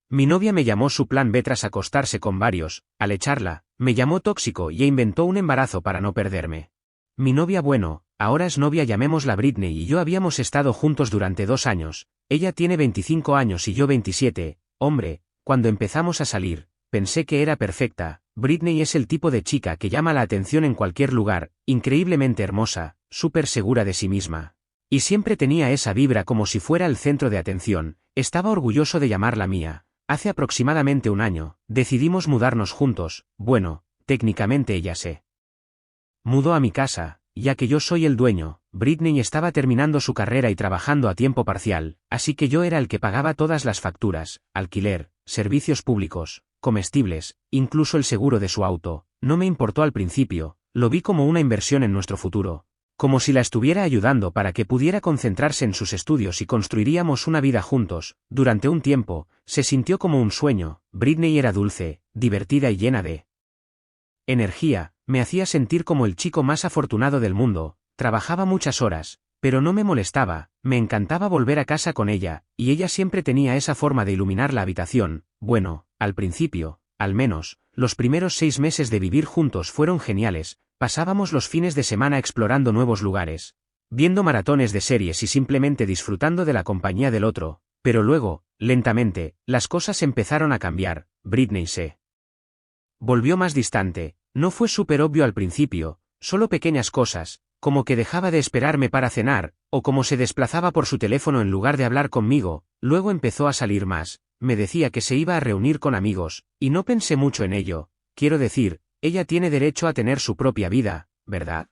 Mi novia me llamó su plan B tras acostarse con varios, al echarla, me llamó tóxico y inventó un embarazo para no perderme. Mi novia bueno, ahora es novia llamémosla Britney y yo habíamos estado juntos durante 2 años, ella tiene 25 años y yo 27, hombre, cuando empezamos a salir, pensé que era perfecta. Britney es el tipo de chica que llama la atención en cualquier lugar, increíblemente hermosa, súper segura de sí misma. Y siempre tenía esa vibra como si fuera el centro de atención, estaba orgulloso de llamarla mía. Hace aproximadamente 1 año, decidimos mudarnos juntos, bueno, técnicamente ella se mudó a mi casa, ya que yo soy el dueño. Britney estaba terminando su carrera y trabajando a tiempo parcial, así que yo era el que pagaba todas las facturas, alquiler, servicios públicos, comestibles, incluso el seguro de su auto. No me importó al principio, lo vi como una inversión en nuestro futuro, como si la estuviera ayudando para que pudiera concentrarse en sus estudios y construiríamos una vida juntos. Durante un tiempo, se sintió como un sueño. Britney era dulce, divertida y llena de energía, me hacía sentir como el chico más afortunado del mundo. Trabajaba muchas horas, pero no me molestaba, me encantaba volver a casa con ella, y ella siempre tenía esa forma de iluminar la habitación. Bueno, al principio, al menos, los primeros 6 meses de vivir juntos fueron geniales. Pasábamos los fines de semana explorando nuevos lugares, viendo maratones de series y simplemente disfrutando de la compañía del otro, pero luego, lentamente, las cosas empezaron a cambiar. Britney se volvió más distante, no fue súper obvio al principio, solo pequeñas cosas, como que dejaba de esperarme para cenar, o como se desplazaba por su teléfono en lugar de hablar conmigo. Luego empezó a salir más, me decía que se iba a reunir con amigos, y no pensé mucho en ello. Quiero decir, ella tiene derecho a tener su propia vida, ¿verdad?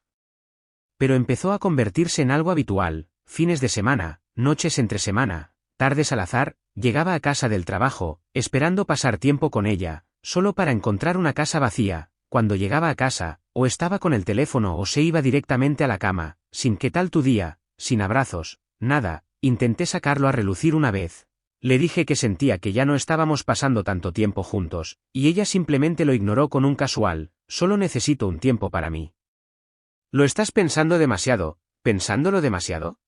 Pero empezó a convertirse en algo habitual, fines de semana, noches entre semana, tardes al azar, llegaba a casa del trabajo, esperando pasar tiempo con ella, solo para encontrar una casa vacía. Cuando llegaba a casa, o estaba con el teléfono o se iba directamente a la cama, sin ¿qué tal tu día?, sin abrazos, nada. Intenté sacarlo a relucir una vez. Le dije que sentía que ya no estábamos pasando tanto tiempo juntos, y ella simplemente lo ignoró con un casual, solo necesito un tiempo para mí. ¿Lo estás pensando demasiado? ¿Pensándolo demasiado?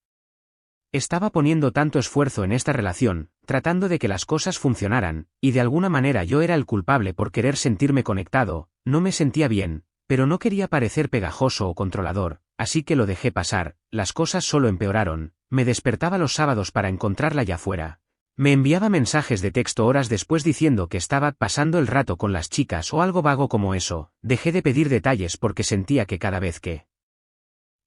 Estaba poniendo tanto esfuerzo en esta relación, tratando de que las cosas funcionaran, y de alguna manera yo era el culpable por querer sentirme conectado. No me sentía bien, pero no quería parecer pegajoso o controlador, así que lo dejé pasar. Las cosas solo empeoraron. Me despertaba los sábados para encontrarla allá afuera. Me enviaba mensajes de texto horas después diciendo que estaba pasando el rato con las chicas o algo vago como eso. Dejé de pedir detalles porque sentía que cada vez que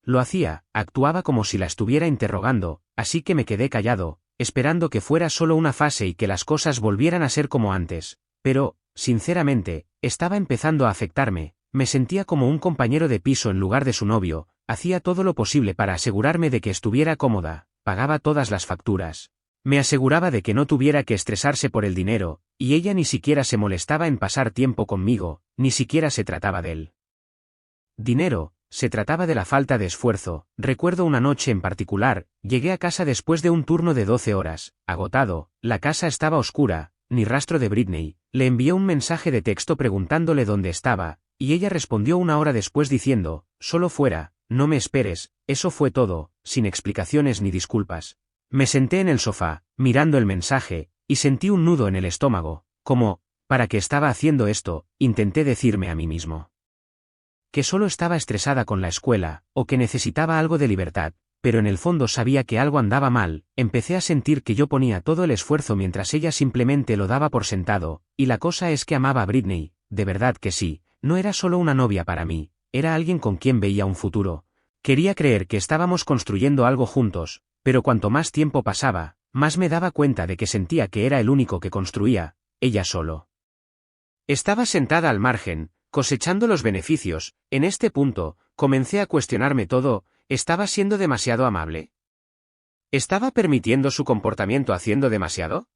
lo hacía, actuaba como si la estuviera interrogando, así que me quedé callado, esperando que fuera solo una fase y que las cosas volvieran a ser como antes. Pero, sinceramente, estaba empezando a afectarme. Me sentía como un compañero de piso en lugar de su novio. Hacía todo lo posible para asegurarme de que estuviera cómoda, pagaba todas las facturas. Me aseguraba de que no tuviera que estresarse por el dinero, y ella ni siquiera se molestaba en pasar tiempo conmigo. Ni siquiera se trataba del dinero, se trataba de la falta de esfuerzo. Recuerdo una noche en particular, llegué a casa después de un turno de 12 horas, agotado, la casa estaba oscura, ni rastro de Britney. Le envié un mensaje de texto preguntándole dónde estaba, y ella respondió 1 hora después diciendo, solo fuera, no me esperes. Eso fue todo, sin explicaciones ni disculpas. Me senté en el sofá, mirando el mensaje, y sentí un nudo en el estómago, como, ¿para qué estaba haciendo esto? Intenté decirme a mí mismo que solo estaba estresada con la escuela, o que necesitaba algo de libertad, pero en el fondo sabía que algo andaba mal. Empecé a sentir que yo ponía todo el esfuerzo mientras ella simplemente lo daba por sentado, y la cosa es que amaba a Britney, de verdad que sí, no era solo una novia para mí, era alguien con quien veía un futuro. Quería creer que estábamos construyendo algo juntos, pero cuanto más tiempo pasaba, más me daba cuenta de que sentía que era el único que construía, ella solo estaba sentada al margen, cosechando los beneficios. En este punto, comencé a cuestionarme todo. ¿Estaba siendo demasiado amable? ¿Estaba permitiendo su comportamiento haciendo demasiado?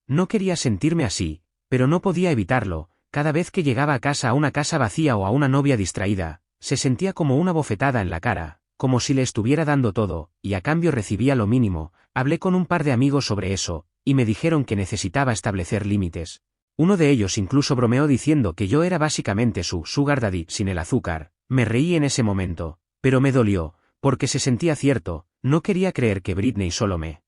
No quería sentirme así, pero no podía evitarlo. Cada vez que llegaba a casa, a una casa vacía o a una novia distraída, se sentía como una bofetada en la cara, como si le estuviera dando todo, y a cambio recibía lo mínimo. Hablé con un par de amigos sobre eso, y me dijeron que necesitaba establecer límites. Uno de ellos incluso bromeó diciendo que yo era básicamente su sugar daddy sin el azúcar. Me reí en ese momento, pero me dolió, porque se sentía cierto. No quería creer que Britney solo me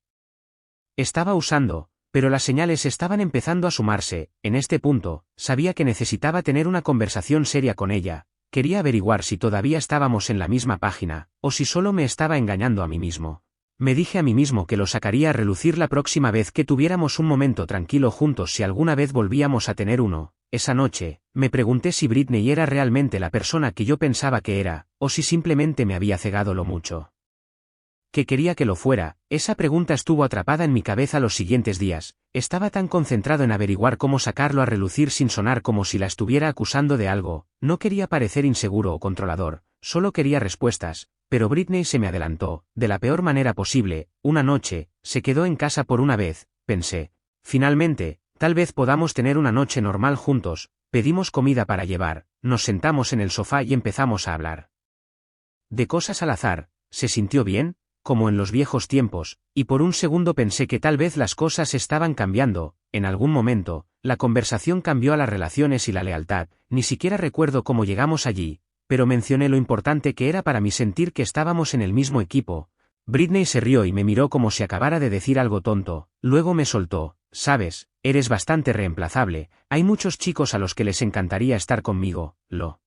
estaba usando, Pero las señales estaban empezando a sumarse. En este punto, sabía que necesitaba tener una conversación seria con ella. Quería averiguar si todavía estábamos en la misma página, o si solo me estaba engañando a mí mismo. Me dije a mí mismo que lo sacaría a relucir la próxima vez que tuviéramos un momento tranquilo juntos si alguna vez volvíamos a tener uno. Esa noche, me pregunté si Britney era realmente la persona que yo pensaba que era, o si simplemente me había cegado lo mucho que quería que lo fuera. Esa pregunta estuvo atrapada en mi cabeza los siguientes días. Estaba tan concentrado en averiguar cómo sacarlo a relucir sin sonar como si la estuviera acusando de algo. No quería parecer inseguro o controlador, solo quería respuestas. Pero Britney se me adelantó, de la peor manera posible. Una noche, se quedó en casa por una vez, pensé. Finalmente, tal vez podamos tener una noche normal juntos. Pedimos comida para llevar, nos sentamos en el sofá y empezamos a hablar de cosas al azar. ¿Se sintió bien? Como en los viejos tiempos, y por un segundo pensé que tal vez las cosas estaban cambiando. En algún momento, la conversación cambió a las relaciones y la lealtad. Ni siquiera recuerdo cómo llegamos allí, pero mencioné lo importante que era para mí sentir que estábamos en el mismo equipo. Britney se rió y me miró como si acabara de decir algo tonto. Luego me soltó. Sabes, eres bastante reemplazable. Hay muchos chicos a los que les encantaría estar conmigo, lo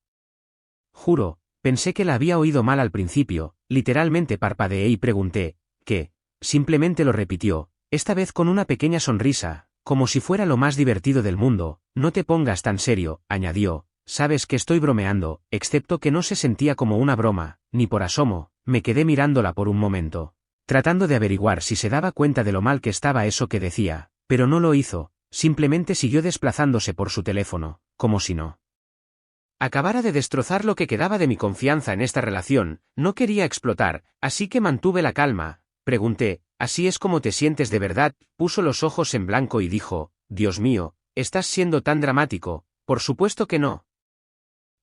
juro. Pensé que la había oído mal al principio. Literalmente parpadeé y pregunté, ¿qué? Simplemente lo repitió, esta vez con una pequeña sonrisa, como si fuera lo más divertido del mundo. No te pongas tan serio, añadió. Sabes que estoy bromeando, excepto que no se sentía como una broma, ni por asomo. Me quedé mirándola por un momento, tratando de averiguar si se daba cuenta de lo mal que estaba eso que decía, pero no lo hizo. Simplemente siguió desplazándose por su teléfono, como si no acabara de destrozar lo que quedaba de mi confianza en esta relación. No quería explotar, así que mantuve la calma. Pregunté, ¿así es como te sientes de verdad? Puso los ojos en blanco y dijo, Dios mío, estás siendo tan dramático. Por supuesto que no.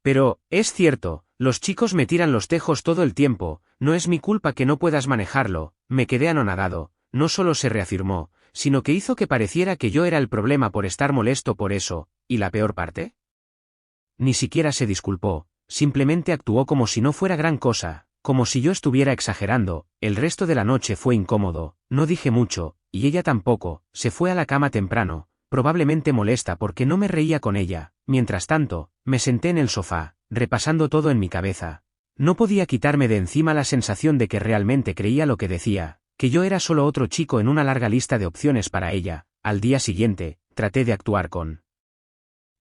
Pero, es cierto, los chicos me tiran los tejos todo el tiempo. No es mi culpa que no puedas manejarlo. Me quedé anonadado. No solo se reafirmó, sino que hizo que pareciera que yo era el problema por estar molesto por eso. ¿Y la peor parte? Ni siquiera se disculpó, simplemente actuó como si no fuera gran cosa, como si yo estuviera exagerando. El resto de la noche fue incómodo, no dije mucho, y ella tampoco. Se fue a la cama temprano, probablemente molesta porque no me reía con ella. Mientras tanto, me senté en el sofá, repasando todo en mi cabeza. No podía quitarme de encima la sensación de que realmente creía lo que decía, que yo era solo otro chico en una larga lista de opciones para ella. Al día siguiente, traté de actuar con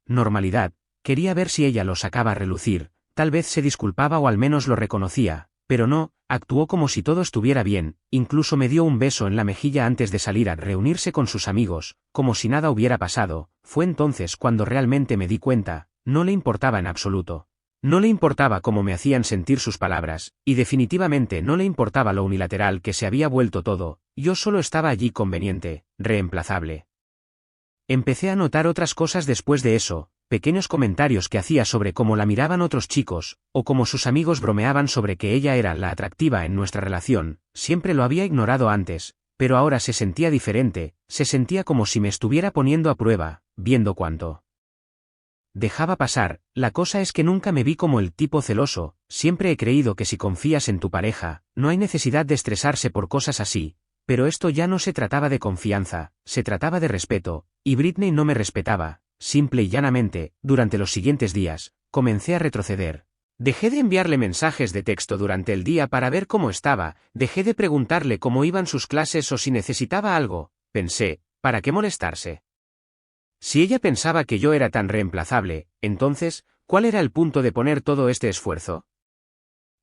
normalidad. Quería ver si ella lo sacaba a relucir, tal vez se disculpaba o al menos lo reconocía, pero no, actuó como si todo estuviera bien. Incluso me dio un beso en la mejilla antes de salir a reunirse con sus amigos, como si nada hubiera pasado. Fue entonces cuando realmente me di cuenta, no le importaba en absoluto. No le importaba cómo me hacían sentir sus palabras, y definitivamente no le importaba lo unilateral que se había vuelto todo. Yo solo estaba allí conveniente, reemplazable. Empecé a notar otras cosas después de eso. Pequeños comentarios que hacía sobre cómo la miraban otros chicos, o cómo sus amigos bromeaban sobre que ella era la atractiva en nuestra relación. Siempre lo había ignorado antes, pero ahora se sentía diferente, se sentía como si me estuviera poniendo a prueba, viendo cuánto dejaba pasar. La cosa es que nunca me vi como el tipo celoso. Siempre he creído que si confías en tu pareja, no hay necesidad de estresarse por cosas así. Pero esto ya no se trataba de confianza, se trataba de respeto, y Britney no me respetaba. Simple y llanamente, durante los siguientes días, comencé a retroceder. Dejé de enviarle mensajes de texto durante el día para ver cómo estaba, dejé de preguntarle cómo iban sus clases o si necesitaba algo. Pensé, ¿para qué molestarse? Si ella pensaba que yo era tan reemplazable, entonces, ¿cuál era el punto de poner todo este esfuerzo?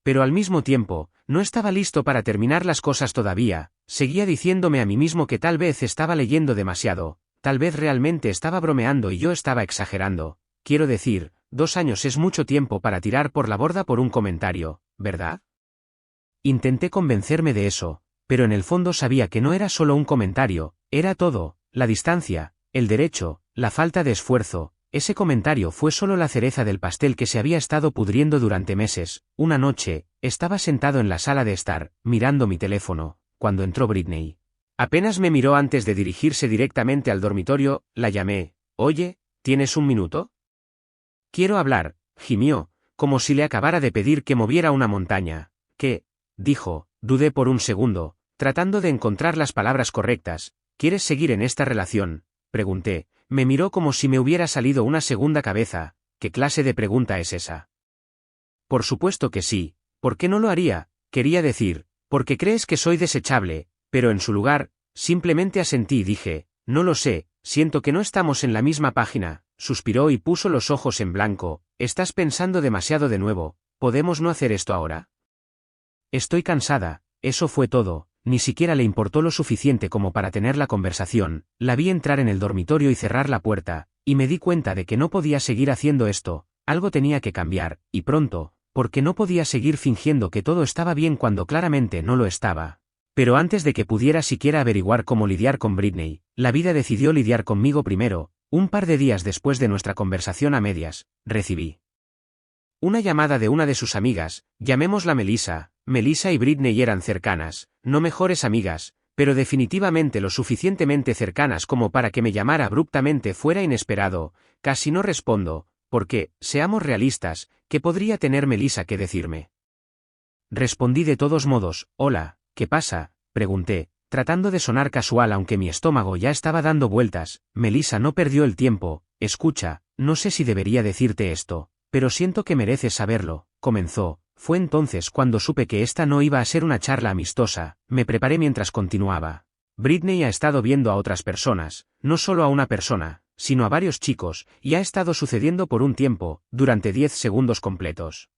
Pero al mismo tiempo, no estaba listo para terminar las cosas todavía. Seguía diciéndome a mí mismo que tal vez estaba leyendo demasiado. Tal vez realmente estaba bromeando y yo estaba exagerando. Quiero decir, 2 años es mucho tiempo para tirar por la borda por un comentario, ¿verdad? Intenté convencerme de eso, pero en el fondo sabía que no era solo un comentario, era todo: la distancia, el derecho, la falta de esfuerzo. Ese comentario fue solo la cereza del pastel que se había estado pudriendo durante meses. Una noche, estaba sentado en la sala de estar, mirando mi teléfono, cuando entró Britney. Apenas me miró antes de dirigirse directamente al dormitorio. La llamé. Oye, ¿tienes un minuto? Quiero hablar, gimió, como si le acabara de pedir que moviera una montaña. ¿Qué? Dijo. Dudé por un segundo, tratando de encontrar las palabras correctas. ¿Quieres seguir en esta relación?, pregunté. Me miró como si me hubiera salido una segunda cabeza. ¿Qué clase de pregunta es esa? Por supuesto que sí. ¿Por qué no lo haría? Quería decir, porque crees que soy desechable, pero en su lugar, simplemente asentí y dije, no lo sé, siento que no estamos en la misma página. Suspiró y puso los ojos en blanco. Estás pensando demasiado de nuevo. ¿Podemos no hacer esto ahora? Estoy cansada. Eso fue todo. Ni siquiera le importó lo suficiente como para tener la conversación. La vi entrar en el dormitorio y cerrar la puerta, y me di cuenta de que no podía seguir haciendo esto. Algo tenía que cambiar, y pronto, porque no podía seguir fingiendo que todo estaba bien cuando claramente no lo estaba. Pero antes de que pudiera siquiera averiguar cómo lidiar con Britney, la vida decidió lidiar conmigo primero. Un par de días después de nuestra conversación a medias, recibí una llamada de una de sus amigas, llamémosla Melissa. Melissa y Britney eran cercanas, no mejores amigas, pero definitivamente lo suficientemente cercanas como para que me llamara abruptamente fuera inesperado. Casi no respondo, porque, seamos realistas, ¿qué podría tener Melissa que decirme? Respondí de todos modos. Hola, ¿qué pasa?, pregunté, tratando de sonar casual aunque mi estómago ya estaba dando vueltas. Melissa no perdió el tiempo. Escucha, no sé si debería decirte esto, pero siento que mereces saberlo, comenzó. Fue entonces cuando supe que esta no iba a ser una charla amistosa. Me preparé mientras continuaba. Britney ha estado viendo a otras personas, no solo a una persona, sino a varios chicos, y ha estado sucediendo por un tiempo, durante 10 segundos completos.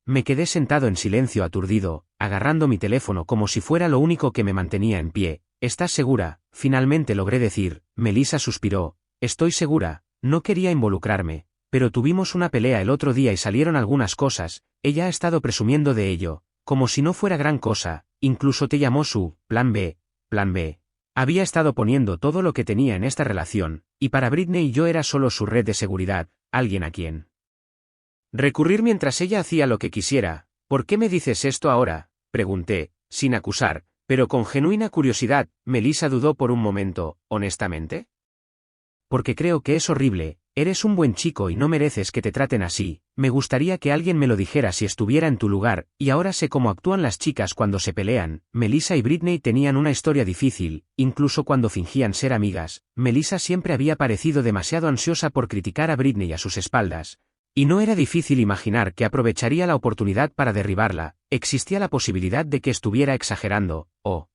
Me quedé sentado en silencio aturdido, agarrando mi teléfono como si fuera lo único que me mantenía en pie. ¿Estás segura?, finalmente logré decir. Melissa suspiró. Estoy segura, no quería involucrarme, pero tuvimos una pelea el otro día y salieron algunas cosas. Ella ha estado presumiendo de ello, como si no fuera gran cosa. Incluso te llamó su plan B. Plan B. Había estado poniendo todo lo que tenía en esta relación, y para Britney yo era solo su red de seguridad, alguien a quien recurrir mientras ella hacía lo que quisiera. ¿Por qué me dices esto ahora?, pregunté, sin acusar, pero con genuina curiosidad. Melissa dudó por un momento. ¿Honestamente? Porque creo que es horrible. Eres un buen chico y no mereces que te traten así. Me gustaría que alguien me lo dijera si estuviera en tu lugar, y ahora sé cómo actúan las chicas cuando se pelean. Melissa y Britney tenían una historia difícil, incluso cuando fingían ser amigas. Melissa siempre había parecido demasiado ansiosa por criticar a Britney a sus espaldas, y no era difícil imaginar que aprovecharía la oportunidad para derribarla. Existía la posibilidad de que estuviera exagerando, o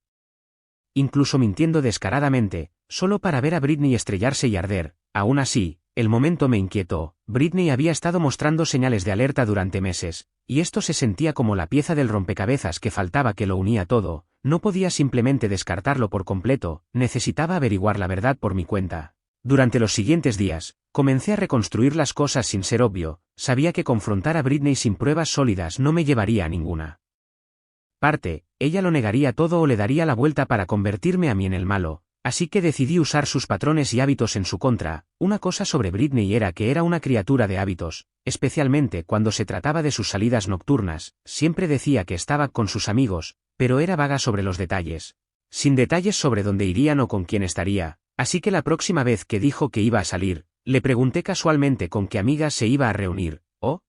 incluso mintiendo descaradamente, solo para ver a Britney estrellarse y arder. Aún así, el momento me inquietó. Britney había estado mostrando señales de alerta durante meses, y esto se sentía como la pieza del rompecabezas que faltaba que lo unía todo. No podía simplemente descartarlo por completo, necesitaba averiguar la verdad por mi cuenta. Durante los siguientes días, comencé a reconstruir las cosas sin ser obvio. Sabía que confrontar a Britney sin pruebas sólidas no me llevaría a ninguna parte. Ella lo negaría todo o le daría la vuelta para convertirme a mí en el malo. Así que decidí usar sus patrones y hábitos en su contra. Una cosa sobre Britney era que era una criatura de hábitos, especialmente cuando se trataba de sus salidas nocturnas. Siempre decía que estaba con sus amigos, pero era vaga sobre los detalles. Sin detalles sobre dónde irían o con quién estaría. Así que la próxima vez que dijo que iba a salir, le pregunté casualmente con qué amigas se iba a reunir. ¿Oh?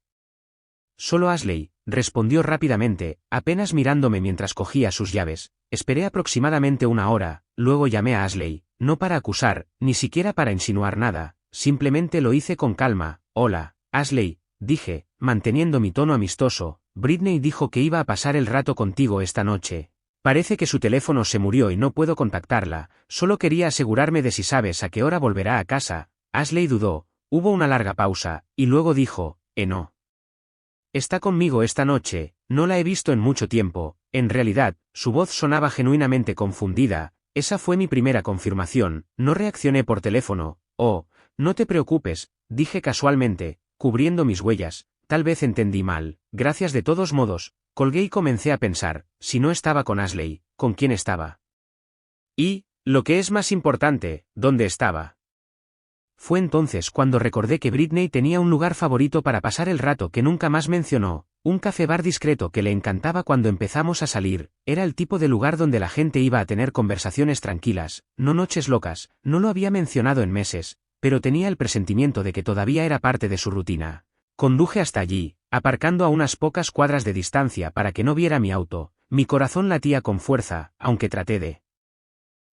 Solo Ashley, respondió rápidamente, apenas mirándome mientras cogía sus llaves. Esperé aproximadamente una hora, luego llamé a Ashley, no para acusar, ni siquiera para insinuar nada, simplemente lo hice con calma. Hola, Ashley, dije, manteniendo mi tono amistoso. Britney dijo que iba a pasar el rato contigo esta noche. Parece que su teléfono se murió y no puedo contactarla. Solo quería asegurarme de si sabes a qué hora volverá a casa. Ashley dudó, hubo una larga pausa, y luego dijo, no. Está conmigo esta noche, no la he visto en mucho tiempo. En realidad, su voz sonaba genuinamente confundida. Esa fue mi primera confirmación. No reaccioné por teléfono. Oh, no te preocupes, dije casualmente, cubriendo mis huellas. Tal vez entendí mal. Gracias de todos modos. Colgué y comencé a pensar, si no estaba con Ashley, ¿con quién estaba? Y, lo que es más importante, ¿dónde estaba? Fue entonces cuando recordé que Britney tenía un lugar favorito para pasar el rato que nunca más mencionó, un café-bar discreto que le encantaba cuando empezamos a salir. Era el tipo de lugar donde la gente iba a tener conversaciones tranquilas, no noches locas. No lo había mencionado en meses, pero tenía el presentimiento de que todavía era parte de su rutina. Conduje hasta allí, aparcando a unas pocas cuadras de distancia para que no viera mi auto. Mi corazón latía con fuerza, aunque traté de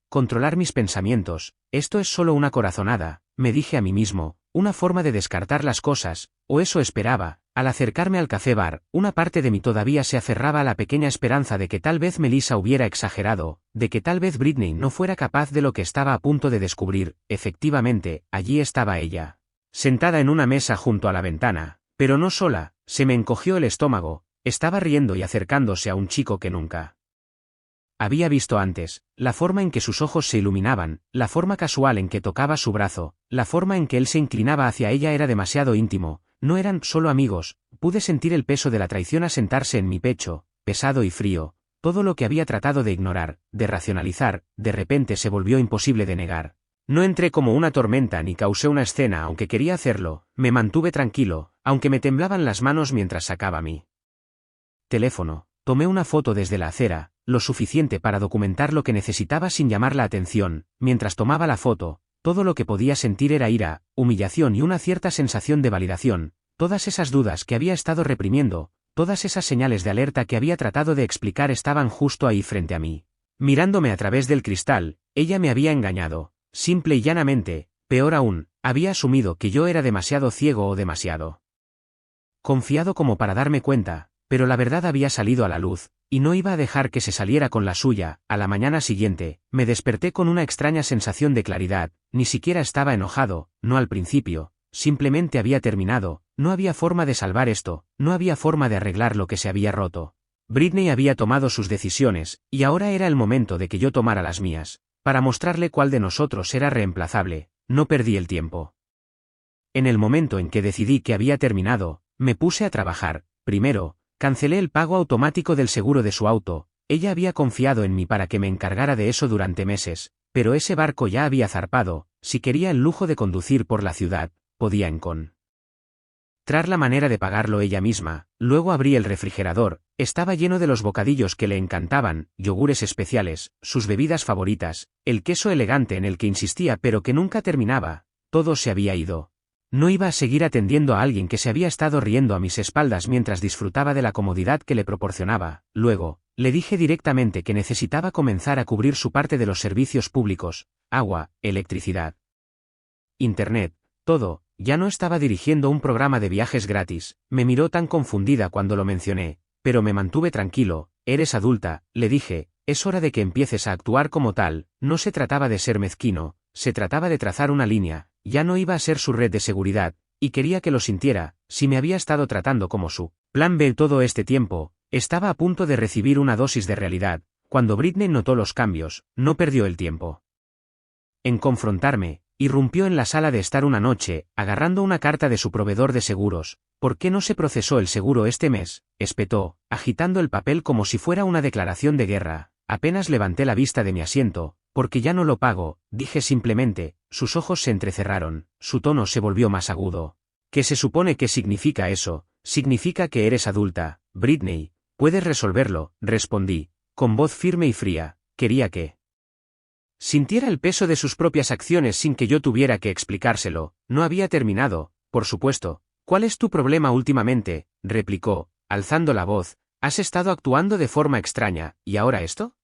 controlar mis pensamientos, esto es solo una corazonada, me dije a mí mismo, una forma de descartar las cosas, o eso esperaba. Al acercarme al café bar, una parte de mí todavía se aferraba a la pequeña esperanza de que tal vez Melissa hubiera exagerado, de que tal vez Britney no fuera capaz de lo que estaba a punto de descubrir. Efectivamente, allí estaba ella, sentada en una mesa junto a la ventana, pero no sola. Se me encogió el estómago, estaba riendo y acercándose a un chico que nunca había visto antes, la forma en que sus ojos se iluminaban, la forma casual en que tocaba su brazo, la forma en que él se inclinaba hacia ella era demasiado íntimo. No eran solo amigos, pude sentir el peso de la traición asentarse en mi pecho, pesado y frío. Todo lo que había tratado de ignorar, de racionalizar, de repente se volvió imposible de negar. No entré como una tormenta ni causé una escena aunque quería hacerlo, me mantuve tranquilo, aunque me temblaban las manos mientras sacaba mi teléfono. Tomé una foto desde la acera, lo suficiente para documentar lo que necesitaba sin llamar la atención. Mientras tomaba la foto, todo lo que podía sentir era ira, humillación y una cierta sensación de validación. Todas esas dudas que había estado reprimiendo, todas esas señales de alerta que había tratado de explicar estaban justo ahí frente a mí. Mirándome a través del cristal, ella me había engañado, simple y llanamente. Peor aún, había asumido que yo era demasiado ciego o demasiado confiado como para darme cuenta. Pero la verdad había salido a la luz, y no iba a dejar que se saliera con la suya. A la mañana siguiente, me desperté con una extraña sensación de claridad. Ni siquiera estaba enojado, no al principio, simplemente había terminado. No había forma de salvar esto, no había forma de arreglar lo que se había roto. Britney había tomado sus decisiones, y ahora era el momento de que yo tomara las mías, para mostrarle cuál de nosotros era reemplazable. No perdí el tiempo. En el momento en que decidí que había terminado, me puse a trabajar. Primero, cancelé el pago automático del seguro de su auto. Ella había confiado en mí para que me encargara de eso durante meses, pero ese barco ya había zarpado. Si quería el lujo de conducir por la ciudad, podía encontrar la manera de pagarlo ella misma. Luego abrí el refrigerador, estaba lleno de los bocadillos que le encantaban, yogures especiales, sus bebidas favoritas, el queso elegante en el que insistía pero que nunca terminaba. Todo se había ido. No iba a seguir atendiendo a alguien que se había estado riendo a mis espaldas mientras disfrutaba de la comodidad que le proporcionaba. Luego, le dije directamente que necesitaba comenzar a cubrir su parte de los servicios públicos, agua, electricidad, internet, todo. Ya no estaba dirigiendo un programa de viajes gratis. Me miró tan confundida cuando lo mencioné, pero me mantuve tranquilo. Eres adulta, le dije, es hora de que empieces a actuar como tal. No se trataba de ser mezquino, se trataba de trazar una línea. Ya no iba a ser su red de seguridad, y quería que lo sintiera. Si me había estado tratando como su plan B todo este tiempo, estaba a punto de recibir una dosis de realidad. Cuando Britney notó los cambios, no perdió el tiempo en confrontarme. Irrumpió en la sala de estar una noche, agarrando una carta de su proveedor de seguros. ¿Por qué no se procesó el seguro este mes?, espetó, agitando el papel como si fuera una declaración de guerra. Apenas levanté la vista de mi asiento. Porque ya no lo pago, dije simplemente. Sus ojos se entrecerraron, su tono se volvió más agudo. ¿Qué se supone que significa eso? Significa que eres adulta, Britney. Puedes resolverlo, respondí, con voz firme y fría. Quería que sintiera el peso de sus propias acciones sin que yo tuviera que explicárselo. No había terminado, por supuesto. ¿Cuál es tu problema últimamente?, replicó, alzando la voz. Has estado actuando de forma extraña, ¿y ahora esto?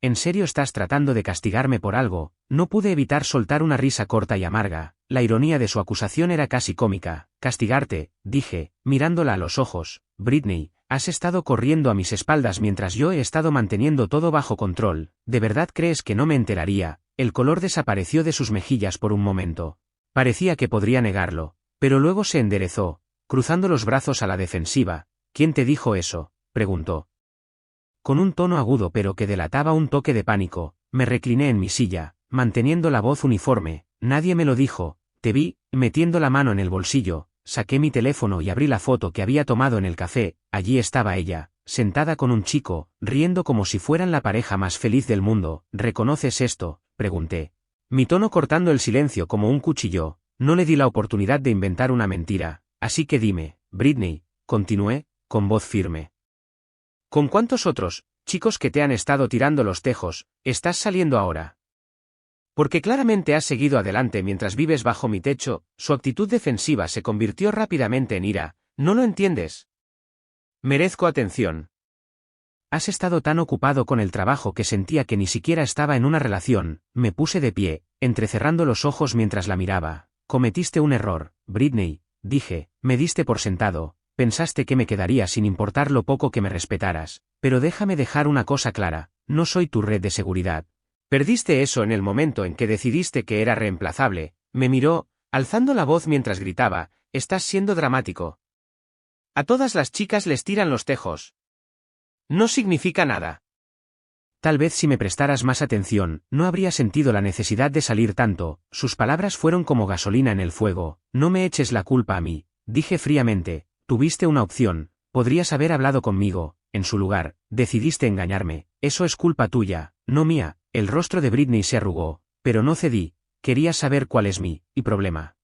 ¿En serio estás tratando de castigarme por algo? No pude evitar soltar una risa corta y amarga. La ironía de su acusación era casi cómica. Castigarte, dije, mirándola a los ojos. Britney, has estado corriendo a mis espaldas mientras yo he estado manteniendo todo bajo control. ¿De verdad crees que no me enteraría? El color desapareció de sus mejillas por un momento. Parecía que podría negarlo, pero luego se enderezó, cruzando los brazos a la defensiva. ¿Quién te dijo eso?, preguntó. Con un tono agudo pero que delataba un toque de pánico. Me recliné en mi silla, manteniendo la voz uniforme. Nadie me lo dijo. Te vi, metiendo la mano en el bolsillo. Saqué mi teléfono y abrí la foto que había tomado en el café. Allí estaba ella, sentada con un chico, riendo como si fueran la pareja más feliz del mundo. ¿Reconoces esto?, pregunté. Mi tono cortando el silencio como un cuchillo. No le di la oportunidad de inventar una mentira. Así que dime, Britney, continué, con voz firme. ¿Con cuántos otros chicos que te han estado tirando los tejos estás saliendo ahora? Porque claramente has seguido adelante mientras vives bajo mi techo. Su actitud defensiva se convirtió rápidamente en ira. ¿No lo entiendes? Merezco atención. Has estado tan ocupado con el trabajo que sentía que ni siquiera estaba en una relación. Me puse de pie, entrecerrando los ojos mientras la miraba. Cometiste un error, Britney, dije, me diste por sentado, pensaste que me quedaría sin importar lo poco que me respetaras, pero déjame dejar una cosa clara, no soy tu red de seguridad. Perdiste eso en el momento en que decidiste que era reemplazable. Me miró, alzando la voz mientras gritaba, estás siendo dramático. A todas las chicas les tiran los tejos. No significa nada. Tal vez si me prestaras más atención, no habría sentido la necesidad de salir tanto. Sus palabras fueron como gasolina en el fuego. No me eches la culpa a mí, dije fríamente, tuviste una opción, podrías haber hablado conmigo, en su lugar, decidiste engañarme, eso es culpa tuya, no mía. El rostro de Britney se arrugó, pero no cedí, quería saber cuál es mi problema.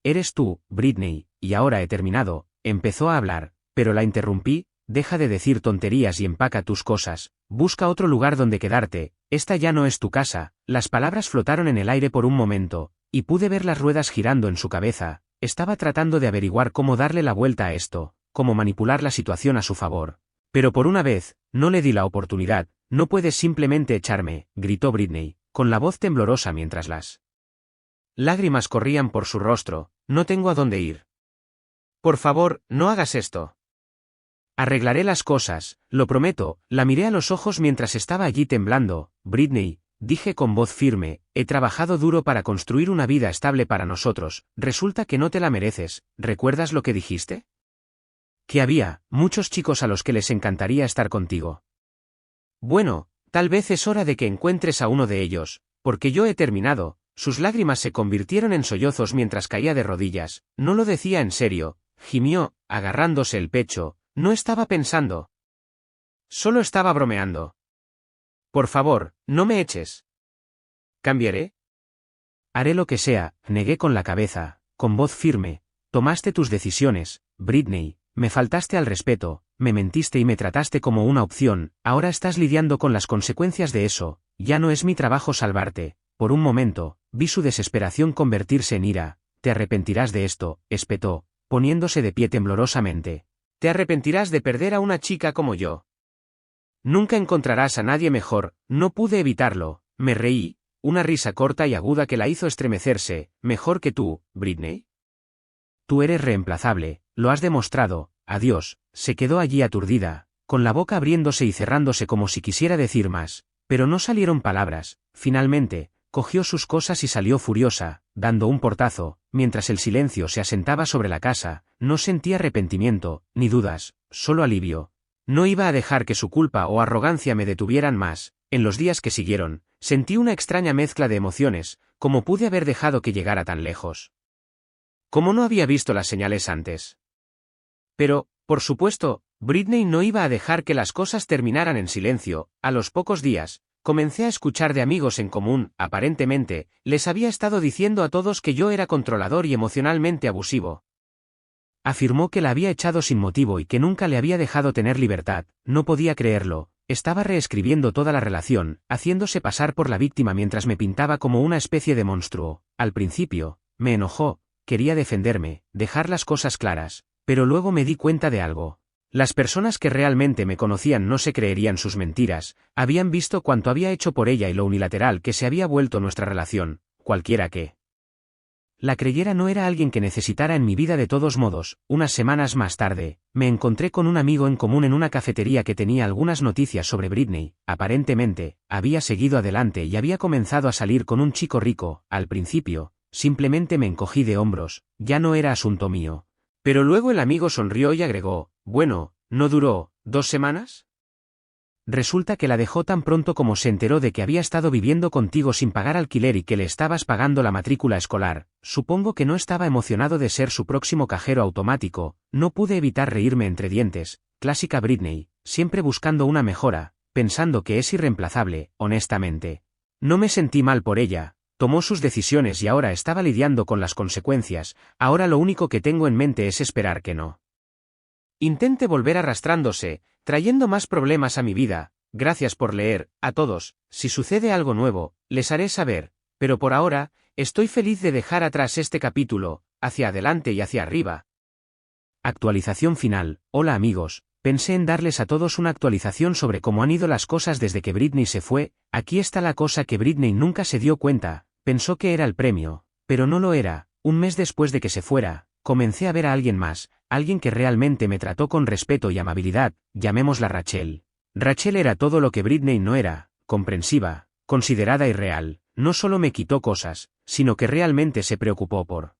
Eres tú, Britney, y ahora he terminado, empezó a hablar, pero la interrumpí, deja de decir tonterías y empaca tus cosas, busca otro lugar donde quedarte, esta ya no es tu casa. Las palabras flotaron en el aire por un momento, y pude ver las ruedas girando en su cabeza. Estaba tratando de averiguar cómo darle la vuelta a esto, cómo manipular la situación a su favor. Pero por una vez, no le di la oportunidad. No puedes simplemente echarme, gritó Britney, con la voz temblorosa mientras las lágrimas corrían por su rostro, no tengo a dónde ir. Por favor, no hagas esto. Arreglaré las cosas, lo prometo. La miré a los ojos mientras estaba allí temblando. Britney, dije con voz firme, he trabajado duro para construir una vida estable para nosotros, resulta que no te la mereces, ¿recuerdas lo que dijiste? Que había muchos chicos a los que les encantaría estar contigo. Bueno, tal vez es hora de que encuentres a uno de ellos, porque yo he terminado. Sus lágrimas se convirtieron en sollozos mientras caía de rodillas. No lo decía en serio, gimió, agarrándose el pecho, no estaba pensando. Solo estaba bromeando. Por favor, no me eches. ¿Cambiaré? Haré lo que sea, negué con la cabeza, con voz firme. Tomaste tus decisiones, Britney, me faltaste al respeto, me mentiste y me trataste como una opción, ahora estás lidiando con las consecuencias de eso, ya no es mi trabajo salvarte. Por un momento, vi su desesperación convertirse en ira. Te arrepentirás de esto, espetó, poniéndose de pie temblorosamente. Te arrepentirás de perder a una chica como yo. Nunca encontrarás a nadie mejor. No pude evitarlo, me reí, una risa corta y aguda que la hizo estremecerse. ¿Mejor que tú, Britney? Tú eres reemplazable, lo has demostrado. Adiós. Se quedó allí aturdida, con la boca abriéndose y cerrándose como si quisiera decir más, pero no salieron palabras. Finalmente, cogió sus cosas y salió furiosa, dando un portazo. Mientras el silencio se asentaba sobre la casa, no sentía arrepentimiento, ni dudas, solo alivio. No iba a dejar que su culpa o arrogancia me detuvieran más. En los días que siguieron, sentí una extraña mezcla de emociones. ¿Cómo pude haber dejado que llegara tan lejos? ¿Cómo no había visto las señales antes? Pero, por supuesto, Britney no iba a dejar que las cosas terminaran en silencio. A los pocos días, comencé a escuchar de amigos en común. Aparentemente, les había estado diciendo a todos que yo era controlador y emocionalmente abusivo. Afirmó que la había echado sin motivo y que nunca le había dejado tener libertad. No podía creerlo. Estaba reescribiendo toda la relación, haciéndose pasar por la víctima mientras me pintaba como una especie de monstruo. Al principio, me enojó, quería defenderme, dejar las cosas claras, pero luego me di cuenta de algo. Las personas que realmente me conocían no se creerían sus mentiras, habían visto cuánto había hecho por ella y lo unilateral que se había vuelto nuestra relación. Cualquiera que la creyera no era alguien que necesitara en mi vida. De todos modos. Unas semanas más tarde, me encontré con un amigo en común en una cafetería que tenía algunas noticias sobre Britney. Aparentemente, había seguido adelante y había comenzado a salir con un chico rico. Al principio, simplemente me encogí de hombros, ya no era asunto mío. Pero luego el amigo sonrió y agregó, bueno, ¿no duró 2 semanas? Resulta que la dejó tan pronto como se enteró de que había estado viviendo contigo sin pagar alquiler y que le estabas pagando la matrícula escolar. Supongo que no estaba emocionado de ser su próximo cajero automático. No pude evitar reírme entre dientes. Clásica Britney, siempre buscando una mejora, pensando que es irreemplazable. Honestamente, no me sentí mal por ella. Tomó sus decisiones y ahora estaba lidiando con las consecuencias. Ahora lo único que tengo en mente es esperar que no intente volver arrastrándose, trayendo más problemas a mi vida. Gracias por leer. A todos, si sucede algo nuevo, les haré saber, pero por ahora, estoy feliz de dejar atrás este capítulo, hacia adelante y hacia arriba. Actualización final. Hola amigos, Pensé en darles a todos una actualización sobre cómo han ido las cosas desde que Britney se fue. Aquí está la cosa que Britney nunca se dio cuenta, pensó que era el premio, pero no lo era. Un mes después de que se fuera, comencé a ver a alguien más, alguien que realmente me trató con respeto y amabilidad, llamémosla Rachel. Rachel era todo lo que Britney no era, comprensiva, considerada y real. No solo me quitó cosas, sino que realmente se preocupó por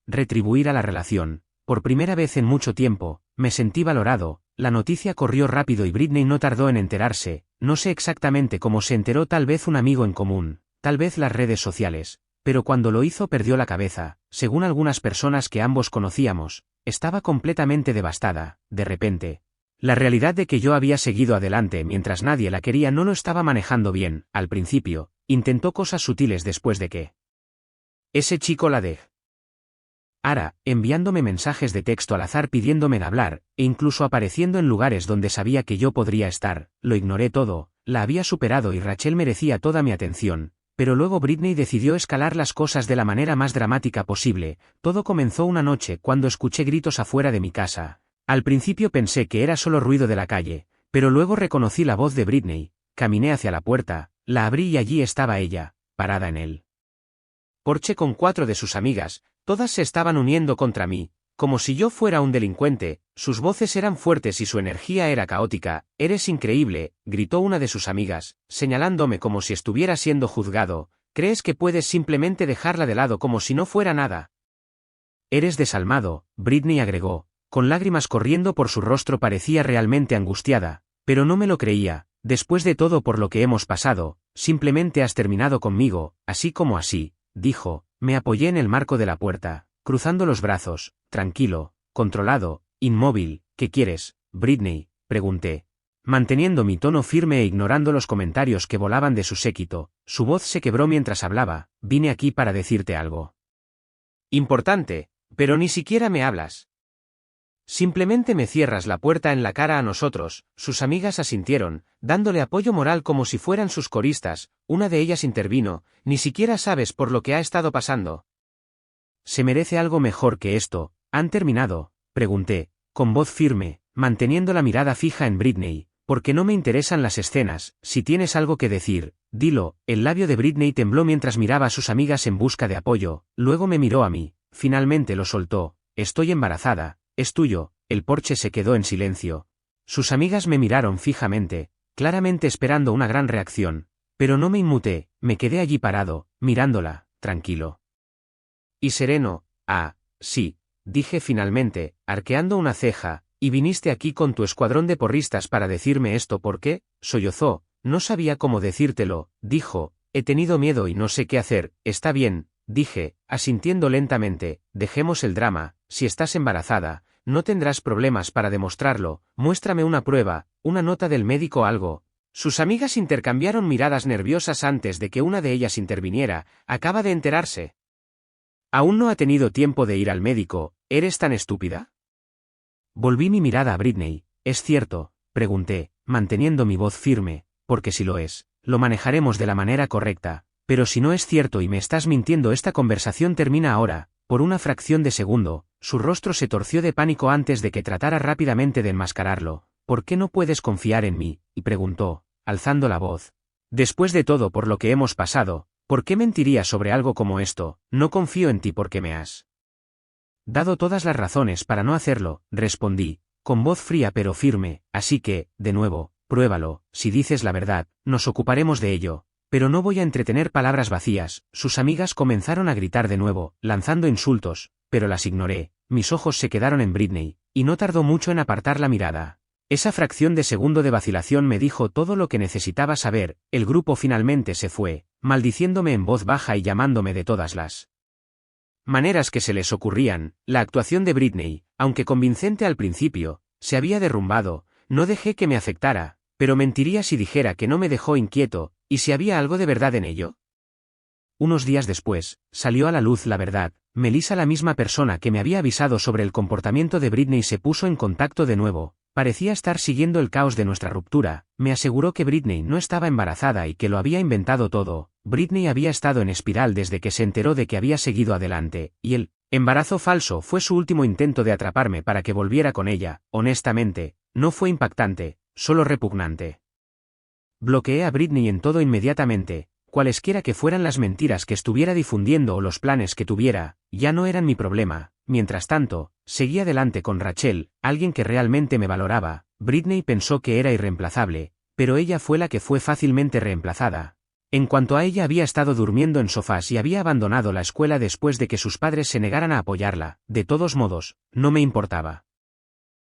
retribuir a la relación. Por primera vez en mucho tiempo, me sentí valorado. La noticia corrió rápido y Britney no tardó en enterarse. No sé exactamente cómo se enteró, tal vez un amigo en común, tal vez las redes sociales, pero cuando lo hizo perdió la cabeza. Según algunas personas que ambos conocíamos, estaba completamente devastada. De repente, la realidad de que yo había seguido adelante mientras nadie la quería no lo estaba manejando bien. Al principio, intentó cosas sutiles después de que ese chico la dejara, enviándome mensajes de texto al azar pidiéndome de hablar, e incluso apareciendo en lugares donde sabía que yo podría estar. Lo ignoré todo, la había superado y Rachel merecía toda mi atención, pero luego Britney decidió escalar las cosas de la manera más dramática posible. Todo comenzó una noche cuando escuché gritos afuera de mi casa. Al principio pensé que era solo ruido de la calle, pero luego reconocí la voz de Britney. Caminé hacia la puerta, la abrí y allí estaba ella, parada en el porche con 4 de sus amigas. Todas se estaban uniendo contra mí, como si yo fuera un delincuente. Sus voces eran fuertes y su energía era caótica. «Eres increíble», gritó una de sus amigas, señalándome como si estuviera siendo juzgado. «¿Crees que puedes simplemente dejarla de lado como si no fuera nada?» «Eres desalmado», Britney agregó, con lágrimas corriendo por su rostro. Parecía realmente angustiada, pero no me lo creía. «Después de todo por lo que hemos pasado, simplemente has terminado conmigo, así como así», dijo. Me apoyé en el marco de la puerta, cruzando los brazos, tranquilo, controlado, inmóvil. «¿Qué quieres, Britney?», pregunté, manteniendo mi tono firme e ignorando los comentarios que volaban de su séquito. Su voz se quebró mientras hablaba. «Vine aquí para decirte algo importante, pero ni siquiera me hablas. Simplemente me cierras la puerta en la cara a nosotros». Sus amigas asintieron, dándole apoyo moral como si fueran sus coristas. Una de ellas intervino: «Ni siquiera sabes por lo que ha estado pasando. ¿Se merece algo mejor que esto?» «¿Han terminado?», pregunté, con voz firme, manteniendo la mirada fija en Britney. «Porque no me interesan las escenas. Si tienes algo que decir, dilo». El labio de Britney tembló mientras miraba a sus amigas en busca de apoyo. Luego me miró a mí. Finalmente lo soltó: «Estoy embarazada. Es tuyo». El porche se quedó en silencio. Sus amigas me miraron fijamente, claramente esperando una gran reacción, pero no me inmuté. Me quedé allí parado, mirándola, tranquilo y sereno. «Ah, sí», dije finalmente, arqueando una ceja. «¿Y viniste aquí con tu escuadrón de porristas para decirme esto por qué?», sollozó. «No sabía cómo decírtelo», dijo. «He tenido miedo y no sé qué hacer». «Está bien», dije, asintiendo lentamente. «Dejemos el drama. Si estás embarazada, no tendrás problemas para demostrarlo. Muéstrame una prueba, una nota del médico, algo». Sus amigas intercambiaron miradas nerviosas antes de que una de ellas interviniera. «Acaba de enterarse. Aún no ha tenido tiempo de ir al médico. ¿Eres tan estúpida?». Volví mi mirada a Britney. «¿Es cierto?», pregunté, manteniendo mi voz firme, «porque si lo es, lo manejaremos de la manera correcta. Pero si no es cierto y me estás mintiendo, esta conversación termina ahora». Por una fracción de segundo, su rostro se torció de pánico antes de que tratara rápidamente de enmascararlo. «¿Por qué no puedes confiar en mí?», y preguntó, alzando la voz. «Después de todo por lo que hemos pasado, ¿por qué mentiría sobre algo como esto?». «No confío en ti porque me has dado todas las razones para no hacerlo», respondí, con voz fría pero firme. «Así que, de nuevo, pruébalo. Si dices la verdad, nos ocuparemos de ello. Pero no voy a entretener palabras vacías». Sus amigas comenzaron a gritar de nuevo, lanzando insultos, pero las ignoré. Mis ojos se quedaron en Britney, y no tardó mucho en apartar la mirada. Esa fracción de segundo de vacilación me dijo todo lo que necesitaba saber. El grupo finalmente se fue, maldiciéndome en voz baja y llamándome de todas las maneras que se les ocurrían. La actuación de Britney, aunque convincente al principio, se había derrumbado. No dejé que me afectara, pero mentiría si dijera que no me dejó inquieto. ¿Y si había algo de verdad en ello? Unos días después, salió a la luz la verdad. Melissa, la misma persona que me había avisado sobre el comportamiento de Britney, se puso en contacto de nuevo. Parecía estar siguiendo el caos de nuestra ruptura. Me aseguró que Britney no estaba embarazada y que lo había inventado todo. Britney había estado en espiral desde que se enteró de que había seguido adelante, y el embarazo falso fue su último intento de atraparme para que volviera con ella. Honestamente, No fue impactante, solo repugnante. Bloqueé a Britney en todo inmediatamente, cualesquiera que fueran las mentiras que estuviera difundiendo o los planes que tuviera, ya no eran mi problema. Mientras tanto, seguí adelante con Rachel, alguien que realmente me valoraba. Britney pensó que era irreemplazable, pero ella fue la que fue fácilmente reemplazada. En cuanto a ella, había estado durmiendo en sofás y había abandonado la escuela después de que sus padres se negaran a apoyarla. De todos modos, no me importaba.